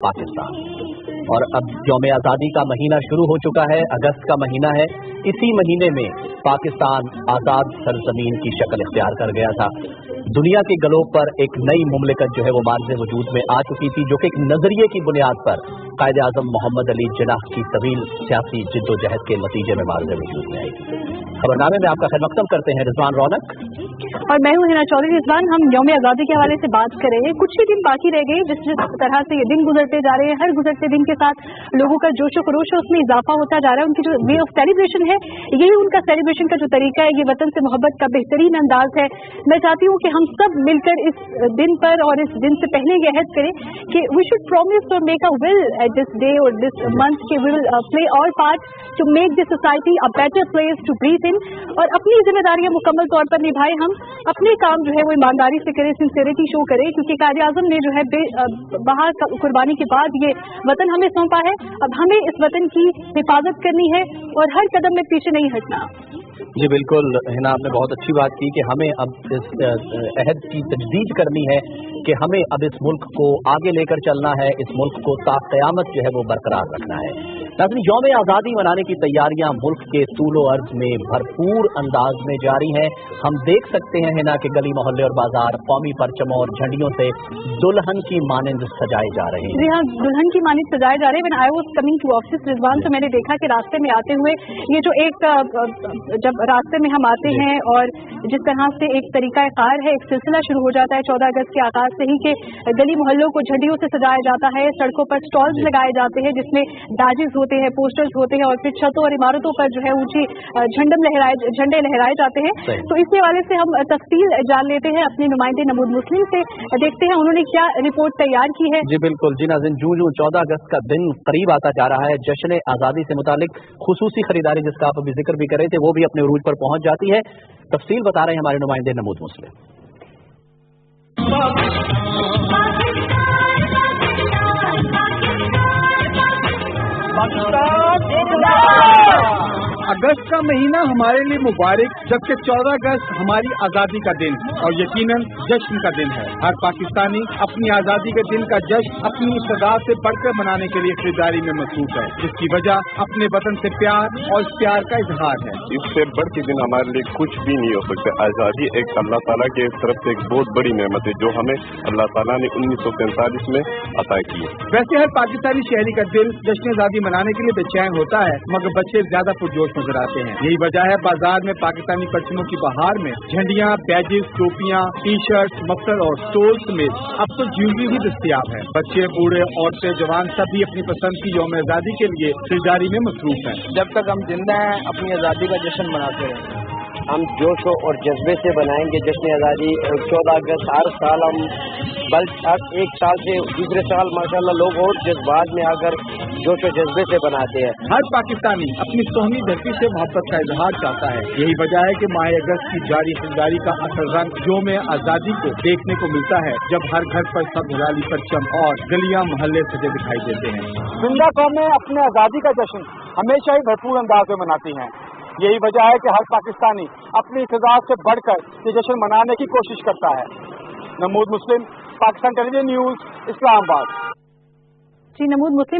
पाकिस्तान। और अब यौम आज़ादी का महीना शुरू हो चुका है, अगस्त का महीना है। इसी महीने में पाकिस्तान आज़ाद सरजमीन की शक्ल इख्तियार कर गया था। दुनिया के गलों पर एक नई मुमलिकत जो है वो मार्ज़ वजूद में आ चुकी थी, जो कि एक नजरिए की बुनियाद पर कायद आज़म मोहम्मद अली जिन्नाह की तवील सियासी जिद्दोजहद के नतीजे में मार्ज़ वजूद में आई थी। खबरनामे में आपका खैर मकदम करते हैं रिजवान रौनक और मैं हूं हिना चौधरी। रिजवान, हम यौम आज़ादी के हवाले से बात कर रहे हैं। कुछ ही दिन बाकी रह गए, जिस तरह से ये दिन गुजरते जा रहे हैं, हर गुजरते दिन के साथ लोगों का जोश खरोश है उसमें इजाफा होता जा रहा है। उनकी जो वे ऑफ सेलिब्रेशन है, यही उनका सेलिब्रेशन का जो तरीका है, ये वतन से मोहब्बत का बेहतरीन अंदाज है। मैं चाहती हूँ कि हम सब मिलकर इस दिन पर और इस दिन से पहले ये अहद करें कि वी शुड प्रॉमिस और make a will at this day और दिस मंथ कि we will play our part to make this society a better place to breathe in, और अपनी जिम्मेदारियां मुकम्मल तौर पर निभाएं। हम अपने काम जो है वो ईमानदारी से करें, सिंसियरिटी शो करें, क्योंकि कायद आज़म ने जो है बाहर कुर्बानी के बाद ये वतन हमें सौंपा है। अब हमें इस वतन की हिफाजत करनी है और हर कदम में पीछे नहीं हटना। जी बिल्कुल हिना, आपने बहुत अच्छी बात की कि हमें अब इस अहद की तजदीद करनी है कि हमें अब इस मुल्क को आगे लेकर चलना है, इस मुल्क को ता क़यामत जो है वो बरकरार रखना है। लेकिन यौम आज़ादी मनाने की तैयारियां मुल्क के तूलो अर्ज में भरपूर अंदाज में जारी हैं। हम देख सकते हैं हिना कि गली मोहल्ले और बाजार कौमी परचमों और झंडियों से दुल्हन की मानिंद सजाए जा रहे हैं। जी हाँ, दुल्हन की मानिंद सजाए जा रहे हैं। When I was coming to office Rizwan, तो मैंने देखा कि रास्ते में आते हुए ये जो एक जब रास्ते में हम आते हैं और जिस तरह से एक तरीका कार है, एक सिलसिला शुरू हो जाता है 14 अगस्त के आगाज से ही कि गली मोहल्लों को झंडियों से सजाया जाता है, सड़कों पर स्टॉल्स लगाए जाते हैं जिसमें बैजेस होते हैं, पोस्टर्स होते हैं, और फिर छतों और इमारतों पर जो है ऊंची झंडे लहराए जाते हैं। तो इस हवाले से हम तफसील जान लेते हैं अपने नुमाइंदे नमूद मुस्लिम से, देखते हैं उन्होंने क्या रिपोर्ट तैयार की है। जी बिल्कुल जी नाज़रीन, जूं 14 अगस्त का दिन करीब आता जा रहा है, जश्न आज़ादी से मुतालिक खुसूसी खरीदारी जिसका आप अभी जिक्र भी कर रहे थे वो भी अपने उरूज पर पहुंच जाती है। तफसील बता रहे हैं हमारे नुमाइंदे नमूद मुस्लिम। अगस्त का महीना हमारे लिए मुबारक, जबकि 14 अगस्त हमारी आज़ादी का दिन और यकीनन जश्न का दिन है। हर पाकिस्तानी अपनी आज़ादी के दिन का जश्न अपनी इब्तिदा से बढ़कर मनाने के लिए खरीदारी में मसरूफ है, जिसकी वजह अपने वतन से प्यार और इस प्यार का इजहार है। इससे बढ़ के दिन हमारे लिए कुछ भी नहीं हो सकता। आज़ादी एक अल्लाह ताला के तरफ से एक बहुत बड़ी नेमत है जो हमें अल्लाह ताला ने 1947 में अता की है। वैसे हर पाकिस्तानी शहरी का दिल जश्न आज़ादी मनाने के लिए बेचैन होता है, मगर बच्चे ज्यादा पुरजोश नजर आते हैं। यही वजह है बाजार में पाकिस्तानी परचमों की बहार में झंडियां, बैजेस, टोपियां, टी शर्ट, मफलर और स्टोल समेत अब तो ज्वेलरी भी दस्तयाब है। बच्चे, बूढ़े, औरतें, जवान सभी अपनी पसंद की यौम आज़ादी के लिए खरीदारी में मसरूफ हैं। जब तक हम जिंदा हैं अपनी आज़ादी का जश्न मनाते हैं। हम जोश और जज्बे से बनाएंगे जश्न आज़ादी। 14 अगस्त हर साल हम एक साल से दूसरे साल माशाल्लाह लोग और जज्बात में आकर जोश और जज्बे से बनाते हैं। हर पाकिस्तानी अपनी सोहनी धरती से मोहब्बत का इजहार चाहता है। यही वजह है कि माह अगस्त की जारी खरीदारी का असल रंग यौम आज़ादी को देखने को मिलता है, जब हर घर पर सब हिलाली परचम और गलियां मोहल्ले सजे दिखाई देते हैं। जिंदा कौमें अपने आज़ादी का जश्न हमेशा ही भरपूर अंदाज में मनाती हैं। यही वजह है कि हर पाकिस्तानी अपनी इब्तिदा से बढ़कर ये जश्न मनाने की कोशिश करता है। नमूद मुस्लिम, पाकिस्तान टेलीविजन न्यूज़, इस्लामाबाद। जी, नमूद मुस्लिम।